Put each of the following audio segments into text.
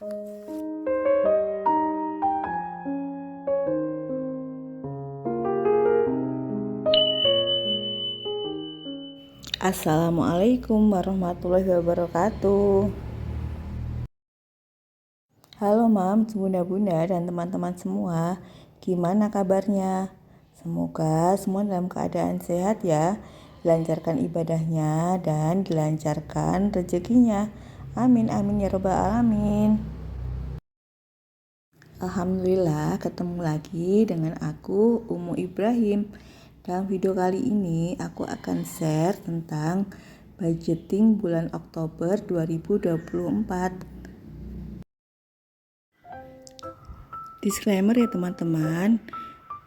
Assalamualaikum warahmatullahi wabarakatuh. Halo Mams, bunda-bunda dan teman-teman semua. Gimana kabarnya? Semoga semua dalam keadaan sehat ya. Dilancarkan ibadahnya dan dilancarkan rezekinya. Amin amin ya robbal alamin. Alhamdulillah ketemu lagi dengan aku Umu Ibrahim. Dalam video kali ini aku akan share tentang budgeting bulan Oktober 2024. Disclaimer ya teman-teman,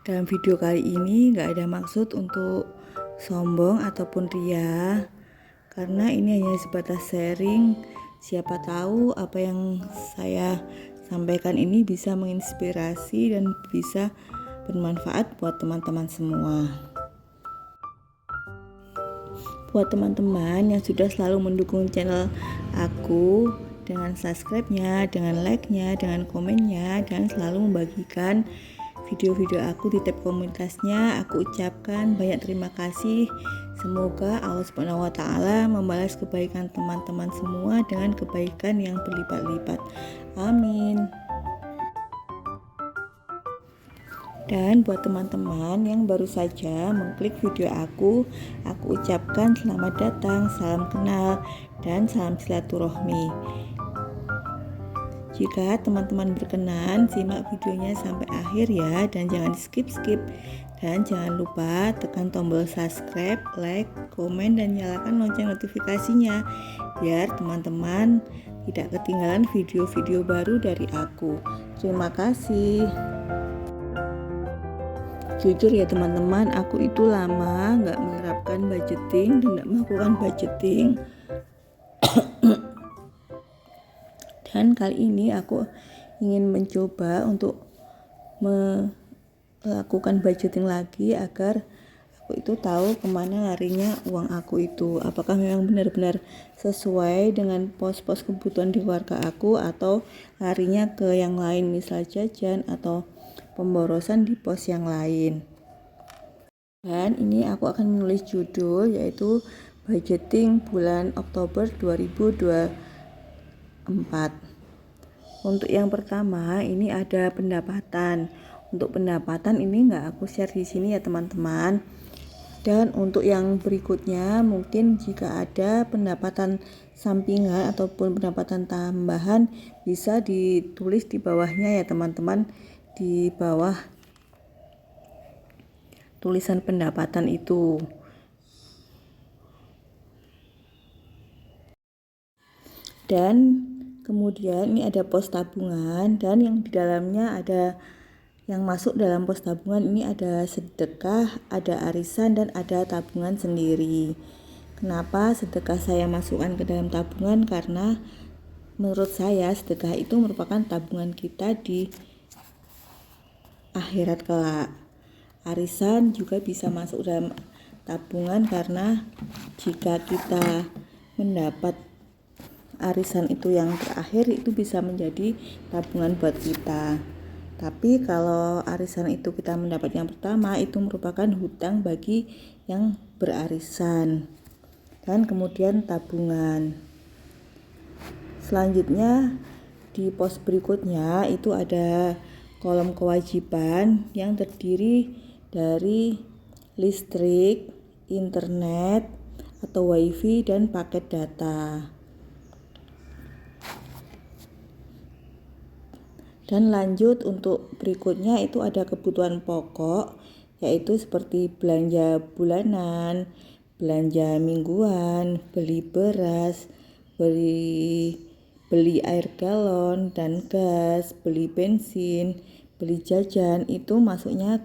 dalam video kali ini gak ada maksud untuk sombong ataupun ria, karena ini hanya sebatas sharing. Siapa tahu apa yang saya sampaikan ini bisa menginspirasi dan bisa bermanfaat buat teman-teman semua. Buat teman-teman yang sudah selalu mendukung channel aku dengan subscribe-nya, dengan like-nya, dengan komennya, dan selalu membagikan video-video aku di tab komunitasnya, aku ucapkan banyak terima kasih. Semoga Allah Subhanahu wa taala membalas kebaikan teman-teman semua dengan kebaikan yang berlipat-lipat. Amin. Dan buat teman-teman yang baru saja mengklik video aku ucapkan selamat datang, salam kenal, dan salam silaturahmi. Jika teman-teman berkenan, simak videonya sampai akhir ya, dan jangan skip-skip. Dan jangan lupa tekan tombol subscribe, like, komen, dan nyalakan lonceng notifikasinya biar teman-teman tidak ketinggalan video-video baru dari aku. Terima kasih. Jujur ya teman-teman, aku itu lama gak menerapkan budgeting dan gak melakukan budgeting. Dan kali ini aku ingin mencoba untuk melakukan budgeting lagi agar aku itu tahu kemana larinya uang aku itu. Apakah memang benar-benar sesuai dengan pos-pos kebutuhan di keluarga aku, atau larinya ke yang lain, misal jajan atau pemborosan di pos yang lain. Dan ini aku akan menulis judul yaitu budgeting bulan Oktober 2024. Untuk yang pertama ini ada pendapatan. Untuk pendapatan ini nggak aku share di sini ya teman-teman. Dan untuk yang berikutnya, mungkin jika ada pendapatan sampingan ataupun pendapatan tambahan bisa ditulis di bawahnya ya teman-teman, di bawah tulisan pendapatan itu. Dan kemudian ini ada pos tabungan, dan yang di dalamnya ada yang masuk dalam pos tabungan ini ada sedekah, ada arisan, dan ada tabungan sendiri. Kenapa sedekah saya masukkan ke dalam tabungan? Karena menurut saya sedekah itu merupakan tabungan kita di akhirat kelak. Arisan juga bisa masuk dalam tabungan karena jika kita mendapat arisan itu yang terakhir, itu bisa menjadi tabungan buat kita. Tapi kalau arisan itu kita mendapat yang pertama, itu merupakan hutang bagi yang berarisan. Dan kemudian tabungan. Selanjutnya di pos berikutnya itu ada kolom kewajiban yang terdiri dari listrik, internet atau wifi, dan paket data. Dan lanjut untuk berikutnya itu ada kebutuhan pokok, yaitu seperti belanja bulanan, belanja mingguan, beli beras, beli air galon dan gas, beli bensin, beli jajan, itu masuknya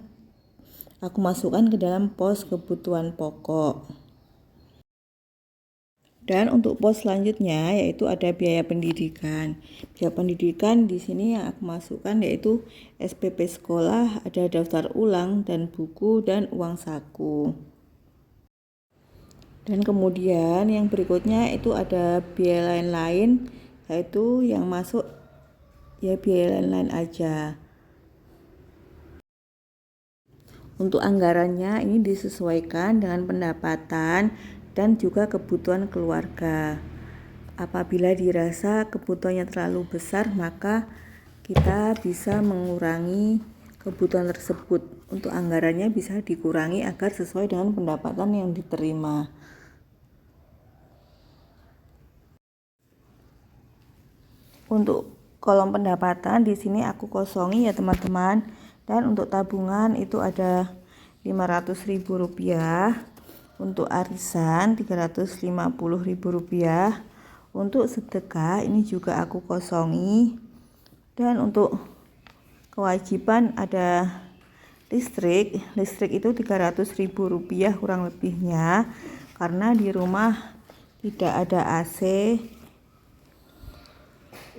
aku masukkan ke dalam pos kebutuhan pokok. Dan untuk pos selanjutnya yaitu ada biaya pendidikan. Biaya pendidikan di sini yang aku masukkan yaitu SPP sekolah, ada daftar ulang dan buku, dan uang saku. Dan kemudian yang berikutnya itu ada biaya lain-lain, yaitu yang masuk ya biaya lain-lain aja. Untuk anggarannya ini disesuaikan dengan pendapatan dan juga kebutuhan keluarga. Apabila dirasa kebutuhannya terlalu besar, maka kita bisa mengurangi kebutuhan tersebut. Untuk anggarannya bisa dikurangi agar sesuai dengan pendapatan yang diterima. Untuk kolom pendapatan di sini aku kosongi ya teman-teman. Dan untuk tabungan itu ada Rp500.000. Untuk arisan Rp350.000. Untuk sedekah ini juga aku kosongi. Dan untuk kewajiban ada listrik itu Rp300.000 kurang lebihnya, karena di rumah tidak ada AC.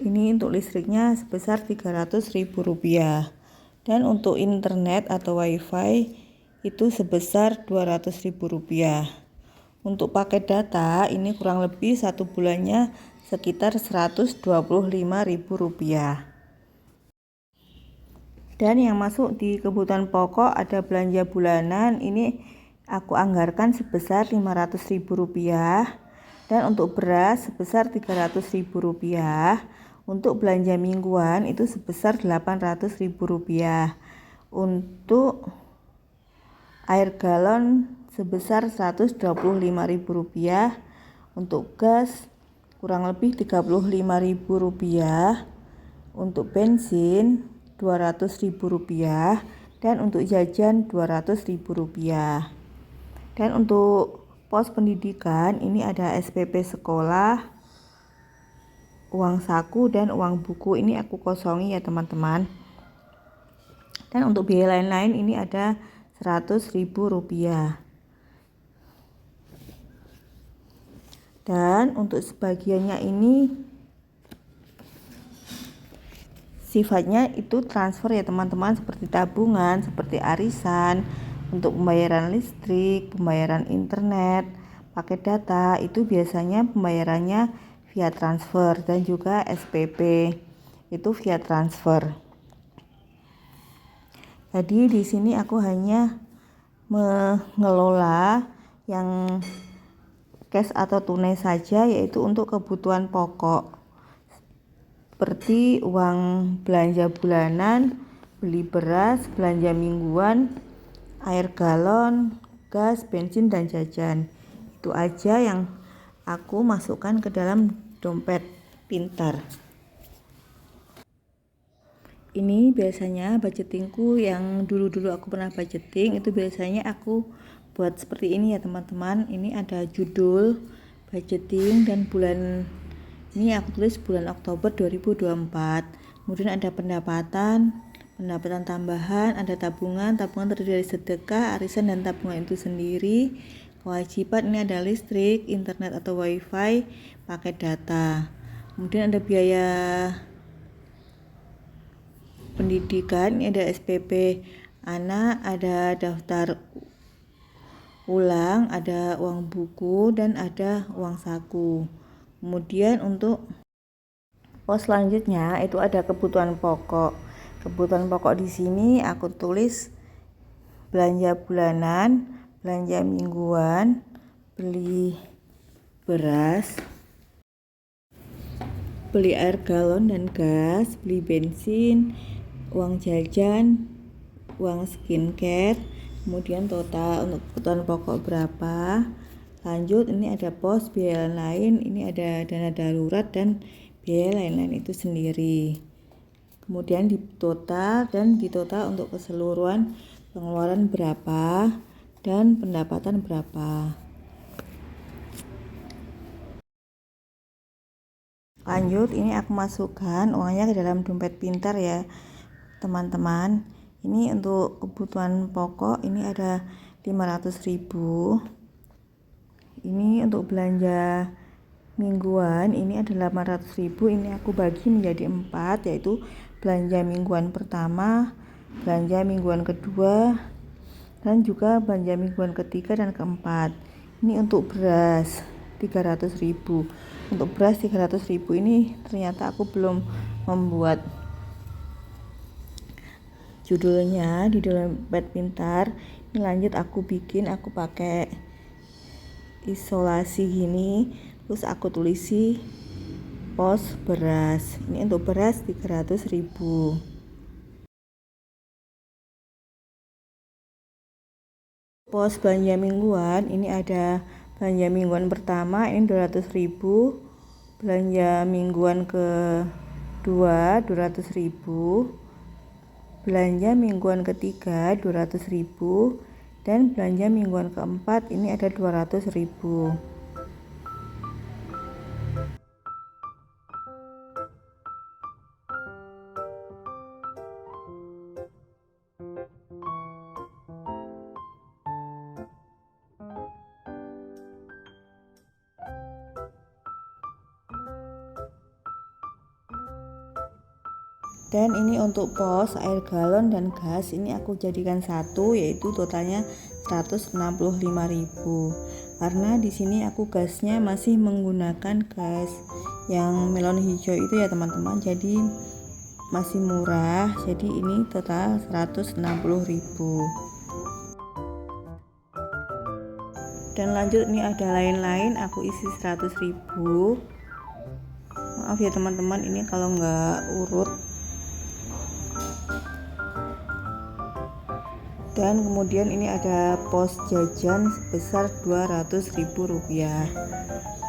Ini untuk listriknya sebesar Rp300.000. Dan untuk internet atau wifi itu sebesar Rp200.000. Untuk paket data ini kurang lebih satu bulannya sekitar Rp125.000. Dan yang masuk di kebutuhan pokok ada belanja bulanan, ini aku anggarkan sebesar Rp500.000. Dan untuk beras sebesar Rp300.000. Untuk belanja mingguan itu sebesar Rp800.000. Untuk air galon sebesar Rp125.000. Untuk gas kurang lebih Rp35.000. Untuk bensin Rp200.000. Dan untuk jajan Rp200.000. Dan untuk pos pendidikan ini ada SPP sekolah, uang saku, dan uang buku. Ini aku kosongi ya teman-teman. Dan untuk biaya lain-lain ini ada Rp100.000. Dan untuk sebagiannya ini sifatnya itu transfer ya teman-teman, seperti tabungan, seperti arisan. Untuk pembayaran listrik, pembayaran internet, paket data itu biasanya pembayarannya via transfer, dan juga SPP itu via transfer. Jadi di sini aku hanya mengelola yang cash atau tunai saja, yaitu untuk kebutuhan pokok seperti uang belanja bulanan, beli beras, belanja mingguan, air galon, gas, bensin, dan jajan. Itu aja yang aku masukkan ke dalam dompet pintar. Ini biasanya budgetingku yang dulu-dulu aku pernah budgeting, itu biasanya aku buat seperti ini ya teman-teman. Ini ada judul budgeting dan bulan ini aku tulis bulan Oktober 2024. Kemudian ada pendapatan tambahan, ada tabungan terdiri dari sedekah, arisan, dan tabungan itu sendiri. Kewajiban ini ada listrik, internet atau wifi, paket data. Kemudian ada biaya pendidikan, ini ada SPP anak, ada daftar ulang, ada uang buku, dan ada uang saku. Kemudian untuk pos selanjutnya itu ada kebutuhan pokok. Kebutuhan pokok di sini aku tulis belanja bulanan, belanja mingguan, beli beras, beli air galon dan gas, beli bensin, uang jajan, uang skincare, kemudian total untuk kebutuhan pokok berapa. Lanjut, ini ada pos biaya lain, ini ada dana darurat dan biaya lain-lain itu sendiri. Kemudian di total untuk keseluruhan pengeluaran berapa dan pendapatan berapa. Lanjut, ini aku masukkan uangnya ke dalam dompet pintar ya teman-teman. Ini untuk kebutuhan pokok ini ada 500.000. Ini untuk belanja mingguan ini ada 800.000. Ini aku bagi menjadi 4, yaitu belanja mingguan pertama, belanja mingguan kedua, dan juga belanja mingguan ketiga dan keempat. Ini untuk beras 300.000. Untuk beras 300.000 ini ternyata aku belum membuat judulnya di dompet pintar. Ini lanjut aku pakai isolasi gini, terus aku tulisi pos beras. Ini untuk beras 300.000. Pos belanja mingguan, ini ada belanja mingguan pertama ini 200.000, belanja mingguan kedua 200.000, belanja mingguan ketiga 200.000, dan belanja mingguan keempat ini ada 200.000. Dan ini untuk pos air galon dan gas, ini aku jadikan satu, yaitu totalnya 165.000. Karena di sini aku gasnya masih menggunakan gas yang melon hijau itu ya teman-teman, jadi masih murah. Jadi ini total 160.000. Dan lanjut, ini ada lain-lain, aku isi 100.000. Maaf ya teman-teman, ini kalau nggak urut. Dan kemudian ini ada pos jajan sebesar 200.000 rupiah.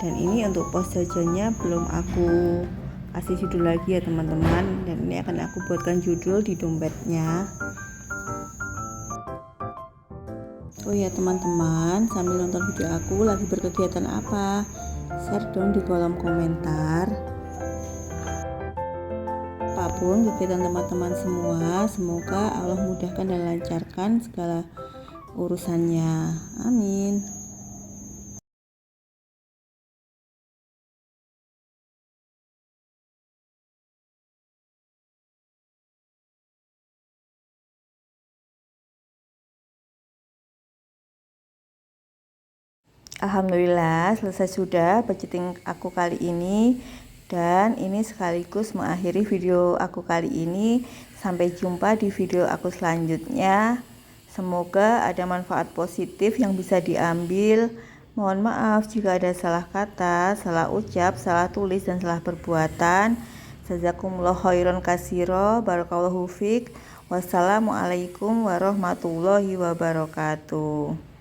Dan ini untuk pos jajannya belum aku kasih judul lagi ya teman-teman, dan ini akan aku buatkan judul di dompetnya. Oh ya teman-teman, sambil nonton video aku lagi berkegiatan apa? Share dong di kolom komentar. Apapun kegiatan teman-teman semua, semoga Allah mudahkan dan lancarkan segala urusannya. Amin. Alhamdulillah selesai sudah budgeting aku kali ini, dan ini sekaligus mengakhiri video aku kali ini. Sampai jumpa di video aku selanjutnya. Semoga ada manfaat positif yang bisa diambil. Mohon maaf jika ada salah kata, salah ucap, salah tulis, dan salah perbuatan. Jazakumullah khairan katsira. Barakallahu fiik. Wassalamualaikum warahmatullahi wabarakatuh.